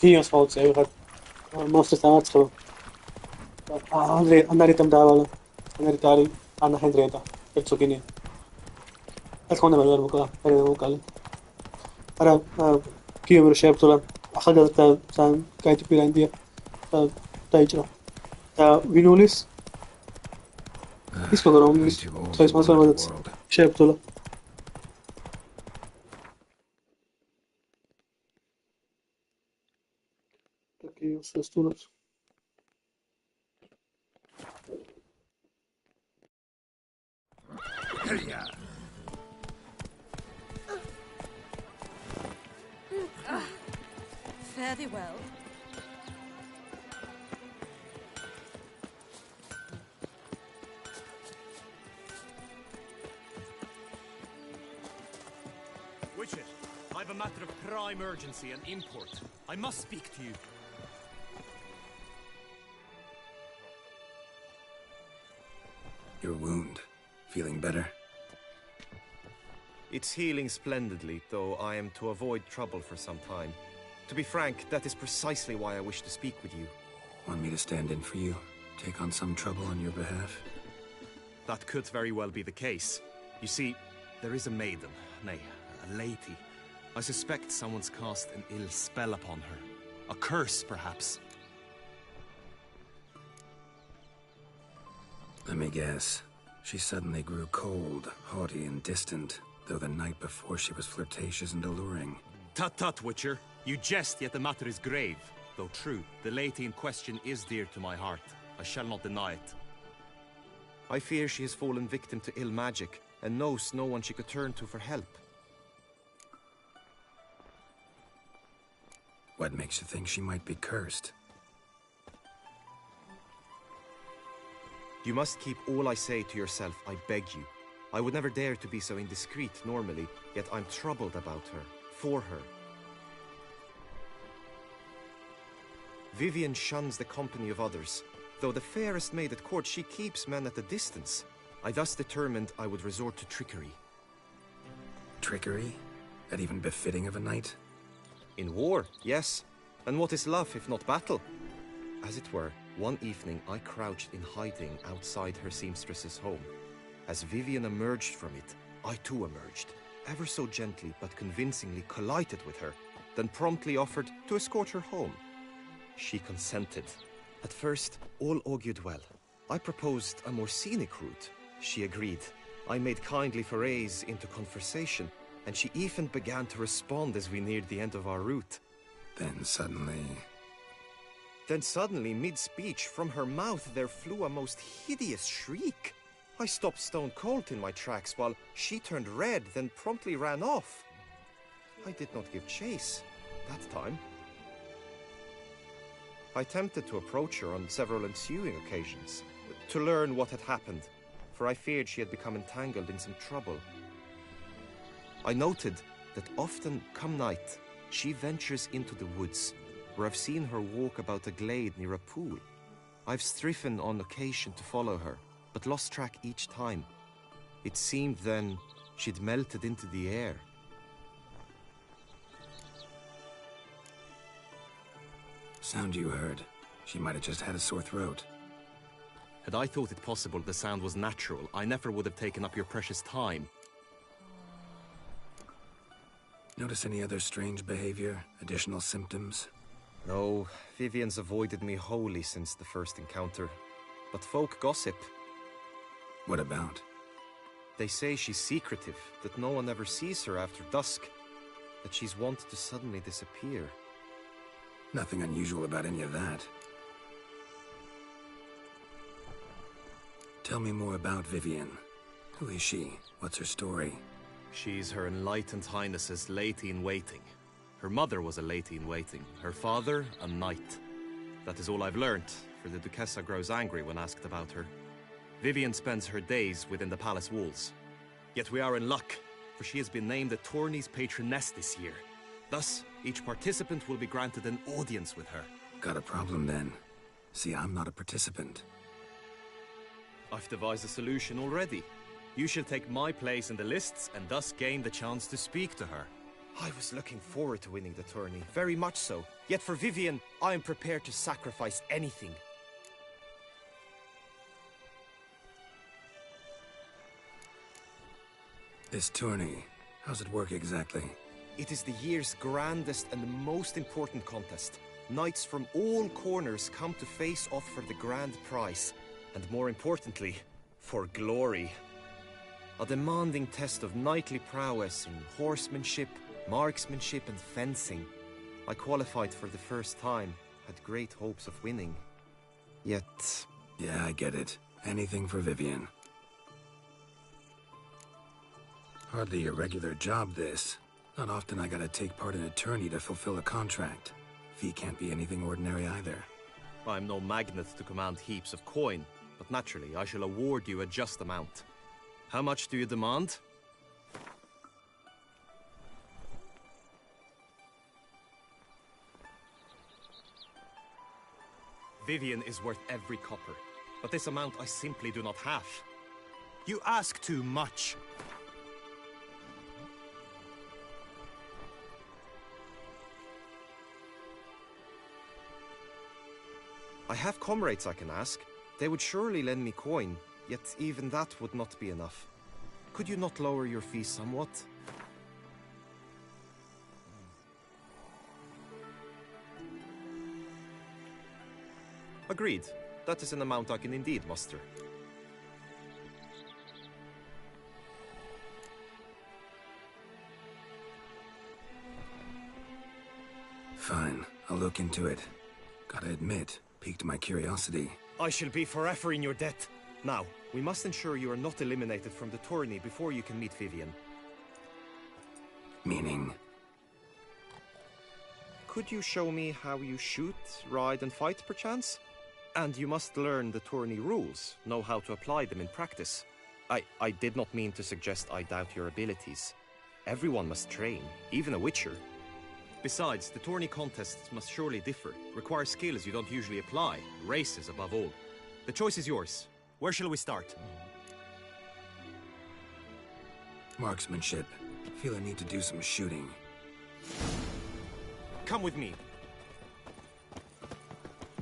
Kios falt sa'yo at most tamat ko. Andaritam daval. Andaritari Anna Hendreta. Pezzo kini. Alcone mal buka. Pare buka. Ara Kio mero shep tola. Akhaga ta san kaiti pirandia. Taijra. Ta Vinulis. Isko garom I'm mis. too old Sais to masal wander the madat. world. Shep tola. Такие стулос. Fare thee well. Wicha, I've a matter of prime urgency and import. I must speak to you. Your wound. Feeling better? It's healing splendidly, though I am to avoid trouble for some time. To be frank, that is precisely why I wish to speak with you. Want me to stand in for you? Take on some trouble on your behalf? That could very well be the case. You see, there is a maiden, nay, a lady. I suspect someone's cast an ill spell upon her. A curse, perhaps. Let me guess. She suddenly grew cold, haughty, and distant, though the night before she was flirtatious and alluring. Tut, Witcher. You jest, yet the matter is grave. Though true, the lady in question is dear to my heart. I shall not deny it. I fear she has fallen victim to ill magic, and knows no one she could turn to for help. What makes you think she might be cursed? You must keep all I say to yourself, I beg you. I would never dare to be so indiscreet normally, yet I'm troubled about her, for her. Vivian shuns the company of others. Though the fairest maid at court, she keeps men at a distance. I thus determined I would resort to trickery. Trickery? That even befitting of a knight? In war, yes. And what is love if not battle? As it were, one evening I crouched in hiding outside her seamstress's home. As Vivian emerged from it, I too emerged, ever so gently but convincingly collided with her, then promptly offered to escort her home. She consented. At first, all augured well. I proposed a more scenic route. She agreed. I made kindly forays into conversation, and she even began to respond as we neared the end of our route. Then suddenly, mid-speech, from her mouth there flew a most hideous shriek. I stopped stone cold in my tracks while she turned red, then promptly ran off. I did not give chase that time. I attempted to approach her on several ensuing occasions, to learn what had happened, for I feared she had become entangled in some trouble. I noted that often, come night, she ventures into the woods, where I've seen her walk about a glade near a pool. I've striven on occasion to follow her, but lost track each time. It seemed then she'd melted into the air. sound you heard. She might have just had a sore throat. Had I thought it possible the sound was natural, I never would have taken up your precious time. Notice any other strange behavior? Additional symptoms? No, Vivian's avoided me wholly since the first encounter. But folk gossip. What about? They say she's secretive, that no one ever sees her after dusk, that she's wont to suddenly disappear. Nothing unusual about any of that. Tell me more about Vivian. Who is she? What's her story? She's Her Enlightened Highness's lady-in-waiting. Her mother was a lady-in-waiting, her father a knight. That is all I've learnt, for the Duchessa grows angry when asked about her. Vivian spends her days within the palace walls. Yet we are in luck, for she has been named the tourney's patroness this year. Thus, each participant will be granted an audience with her. Got a problem then. See, I'm not a participant. I've devised a solution already. You shall take my place in the lists and thus gain the chance to speak to her. I was looking forward to winning the tourney, very much so. Yet for Vivian, I am prepared to sacrifice anything. This tourney, how's it work exactly? It is the year's grandest and most important contest. Knights from all corners come to face off for the grand prize. And more importantly, for glory. A demanding test of knightly prowess in horsemanship, marksmanship and fencing. I qualified for the first time, had great hopes of winning. Yet... Yeah, I get it. Anything for Vivian. Hardly a regular job, this. Not often I gotta take part in a tourney to fulfill a contract. Fee can't be anything ordinary either. I'm no magnet to command heaps of coin, but naturally I shall award you a just amount. How much do you demand? Vivian is worth every copper, but this amount I simply do not have. You ask too much. I have comrades I can ask. They would surely lend me coin, yet even that would not be enough. Could you not lower your fees somewhat? Agreed. That is an amount I can indeed muster. Fine, I'll look into it. Gotta admit, piqued my curiosity. I shall be forever in your debt. Now, we must ensure you are not eliminated from the tourney before you can meet Vivian. Meaning? Could you show me how you shoot, ride and fight, perchance? And you must learn the tourney rules, know how to apply them in practice. I did not mean to suggest I doubt your abilities. Everyone must train, even a witcher. Besides, the tourney contests must surely differ, require skills you don't usually apply, races above all. The choice is yours. Where shall we start? Marksmanship. Feel I need to do some shooting. Come with me.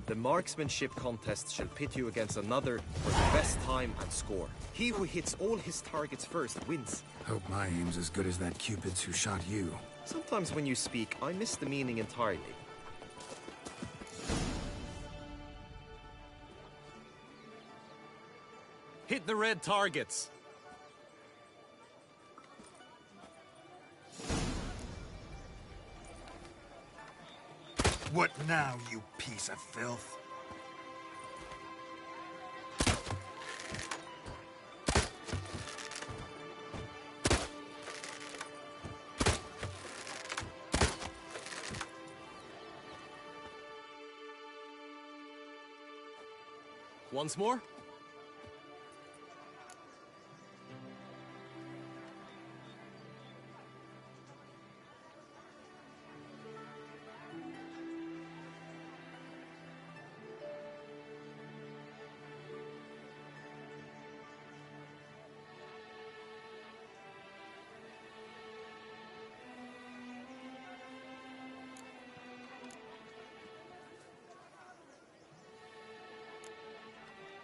The marksmanship contest shall pit you against another for the best time and score. He who hits all his targets first wins. Hope my aim's as good as that Cupid's who shot you. Sometimes when you speak, I miss the meaning entirely. Hit the red targets! What now, you piece of filth? Once more?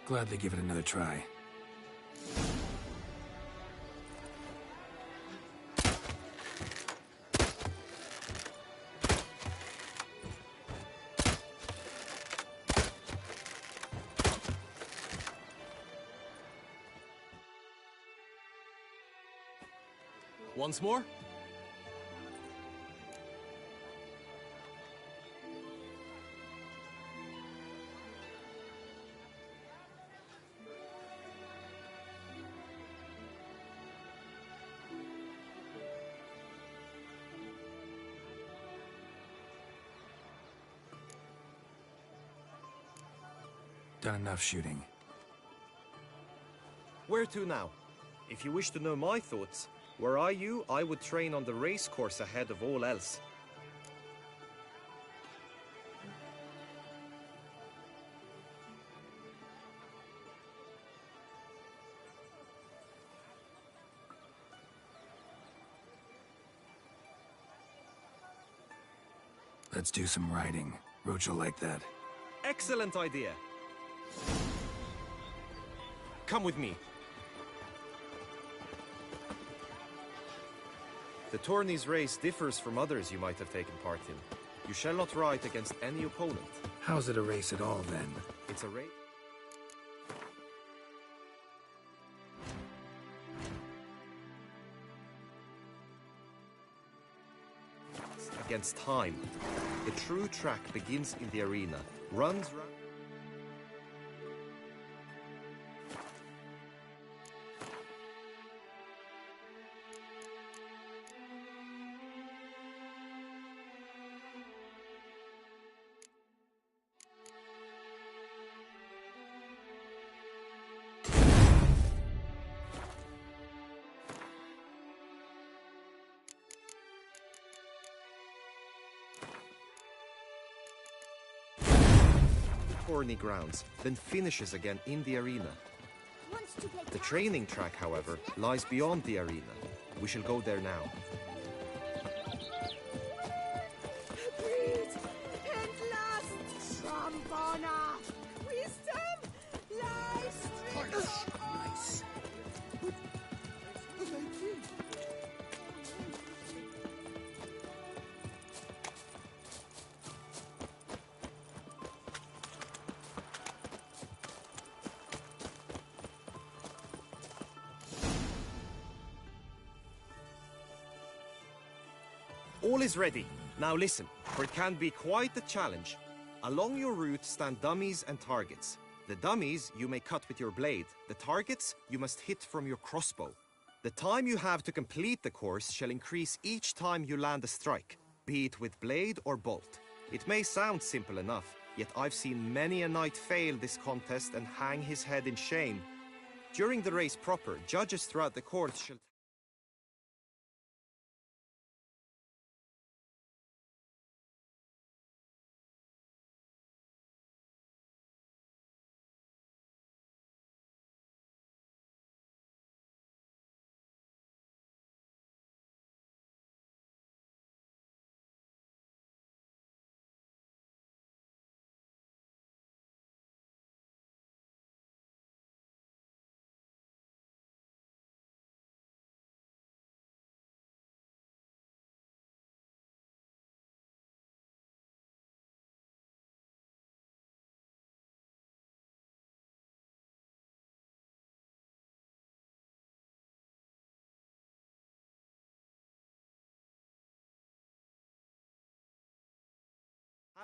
Gladly give it another try. Once more? Done enough shooting. Where to now? If you wish to know my thoughts, were I you, I would train on the race course ahead of all else. Let's do some riding. Roach will like that. Excellent idea. Come with me. The tourney's race differs from others you might have taken part in. You shall not ride against any opponent. How's it a race at all, then? It's a race against time. The true track begins in the arena, runs round. Tourney grounds, then finishes again in the arena. The training track, however, lies beyond the arena. We shall go there now. Blöd, Entlast, Schrammborner, Wisdom, Leist. Nice. All is ready. Now listen, for it can be quite a challenge. Along your route stand dummies and targets. The dummies you may cut with your blade. The targets you must hit from your crossbow. The time you have to complete the course shall increase each time you land a strike, be it with blade or bolt. It may sound simple enough, yet I've seen many a knight fail this contest and hang his head in shame. During the race proper, judges throughout the course shall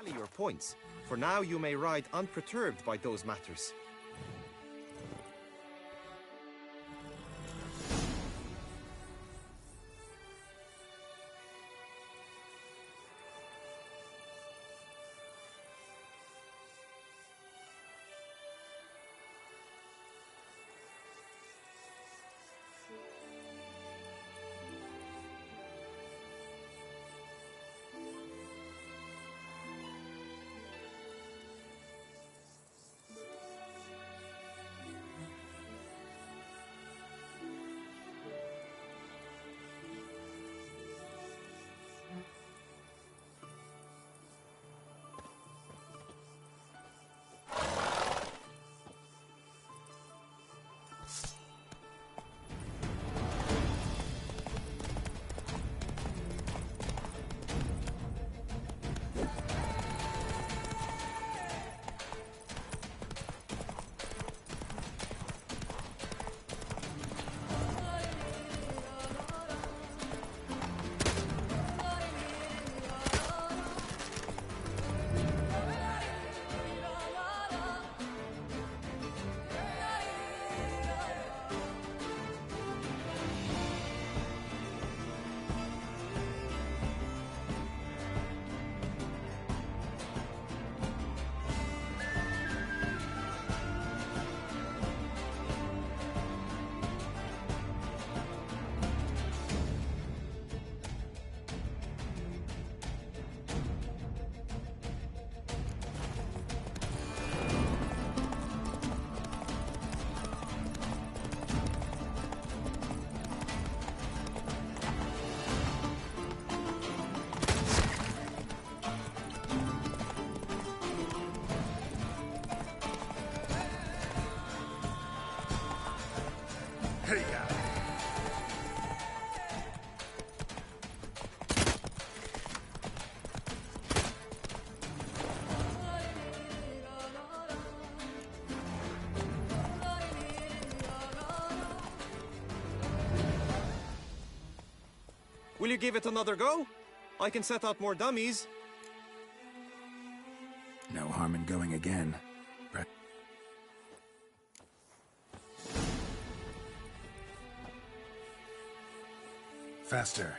tally your points, for now you may ride unperturbed by those matters. you give it another go? I can set out more dummies. No harm in going again. Faster.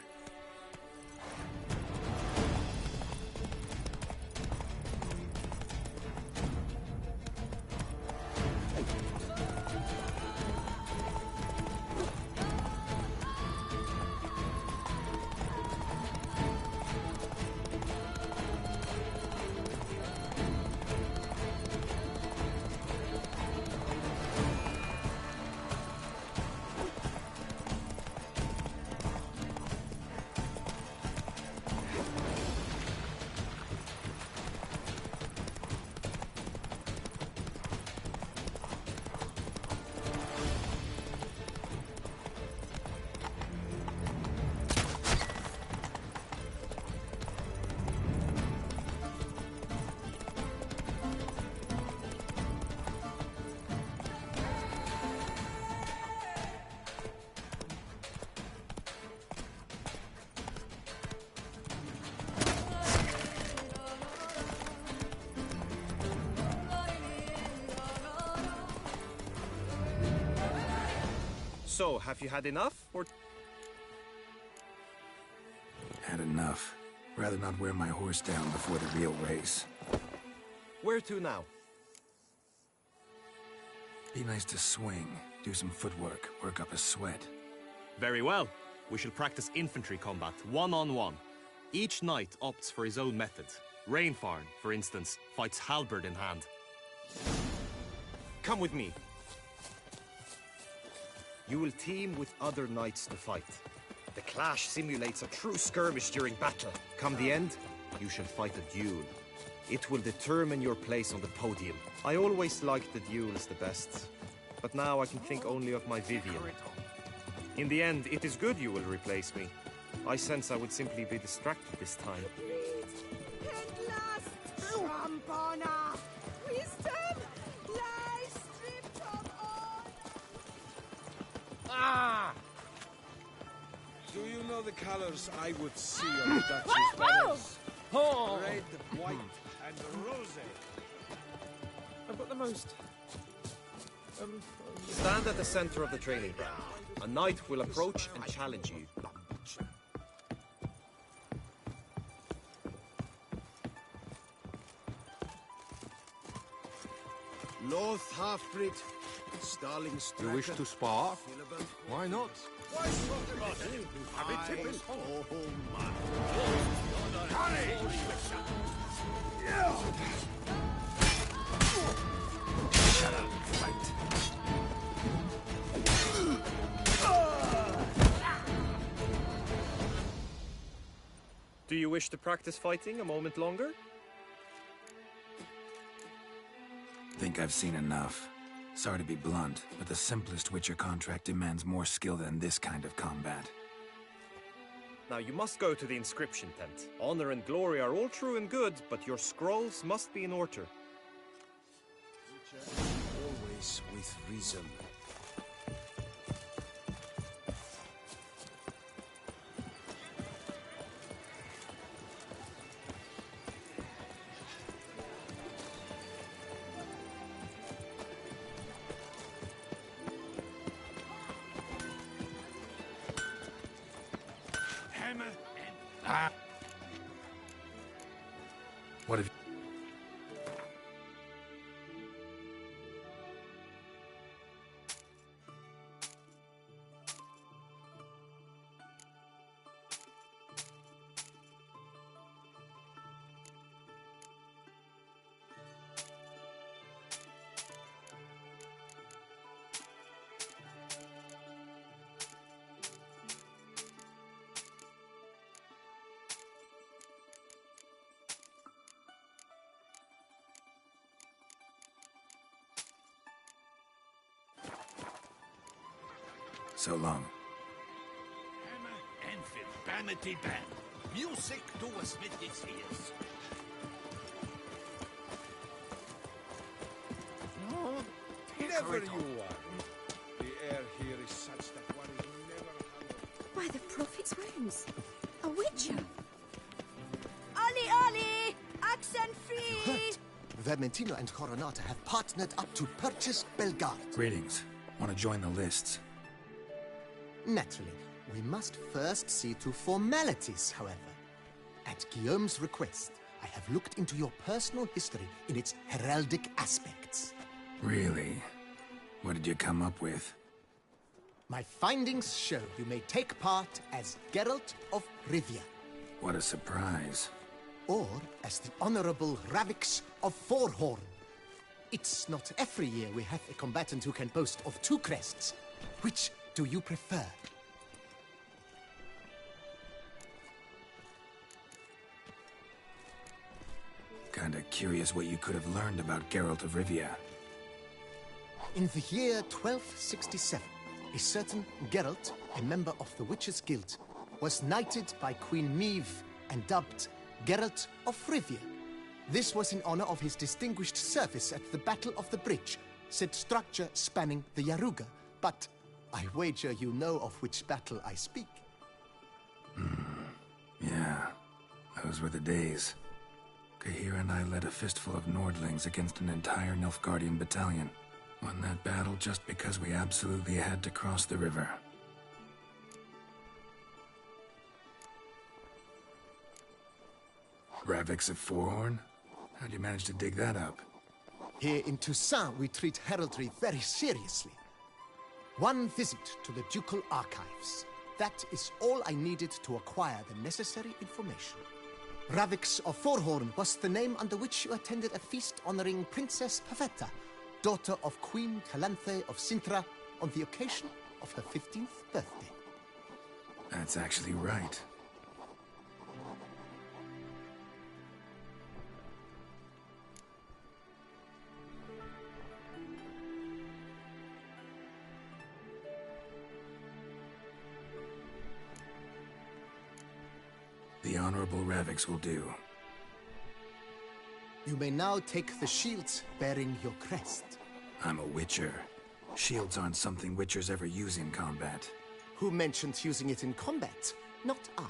So, have you had enough, or...? Had enough. Rather not wear my horse down before the real race. Where to now? Be nice to swing, do some footwork, work up a sweat. Very well. We shall practice infantry combat, one-on-one. Each knight opts for his own method. Rainfarn, for instance, fights halberd in hand. Come with me. You will team with other knights to fight. The clash simulates a true skirmish during battle. Come the end, you shall fight a duel. It will determine your place on the podium. I always liked the duels the best, but now I can think only of my Vivian. In the end, it is good you will replace me. I sense I would simply be distracted this time. At last, trump honor! Wisdom lies stripped of honor! Ah! Do you know the colors I would see on the Duchess' banners? Red, white, and rose. But the most... Stand at the center of the training ground. A knight will approach and challenge you. Loth half-breed, Starling You wish to spar? Why not? Shut up, fight. Do you wish to practice fighting a moment longer? Think I've seen enough. Sorry to be blunt, but the simplest Witcher contract demands more skill than this kind of combat. Now you must go to the inscription tent. Honor and glory are all true and good, but your scrolls must be in order. Always with reason. What have so long. Hammer, Enfield, Banity Band. Music to a Smithy's ears. No, never you are. The air here is such that one is never hungry. By the prophet's wounds. A Wicha! Ollie, Ollie! Accent free! Heard? Vermentino and Coronata have partnered up to purchase Belgard. Greetings. Want to join the lists? Naturally, we must first see to formalities, however. At Guillaume's request, I have looked into your personal history in its heraldic aspects. Really? What did you come up with? My findings show you may take part as Geralt of Rivia, What a surprise. or as the Honorable Ravix of Forhorn. It's not every year we have a combatant who can boast of 2 crests. Which do you prefer? Kinda curious what you could have learned about Geralt of Rivia. In the year 1267, a certain Geralt, a member of the Witches' Guild, was knighted by Queen Meve and dubbed Geralt of Rivia. This was in honor of his distinguished service at the Battle of the Bridge, said structure spanning the Yaruga. But I wager you know of which battle I speak. Yeah, those were the days. Kahir and I led a fistful of Nordlings against an entire Nilfgaardian battalion. Won that battle just because we absolutely had to cross the river. Ravix of Forhorn? How'd you manage to dig that up? Here in Toussaint, we treat heraldry very seriously. One visit to the Ducal Archives. That is all I needed to acquire the necessary information. Ravix of Forhorn was the name under which you attended a feast honoring Princess Pavetta, daughter of Queen Calanthe of Sintra, on the occasion of her 15th birthday. That's actually right. The Honorable Ravix will do. You may now take the shields bearing your crest. I'm a Witcher. Shields aren't something Witchers ever use in combat. Who mentioned using it in combat? Not I.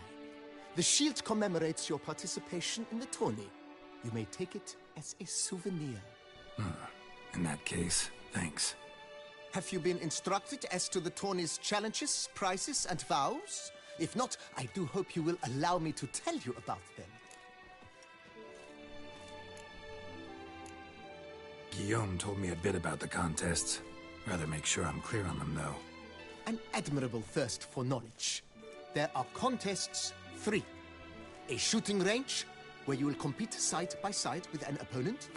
The shield commemorates your participation in the tourney. You may take it as a souvenir. In that case, thanks. Have you been instructed as to the tourney's challenges, prizes, and vows? If not, I do hope you will allow me to tell you about them. Guillaume told me a bit about the contests. Rather make sure I'm clear on them, though. An admirable thirst for knowledge. There are contests 3. A shooting range, where you will compete side by side with an opponent.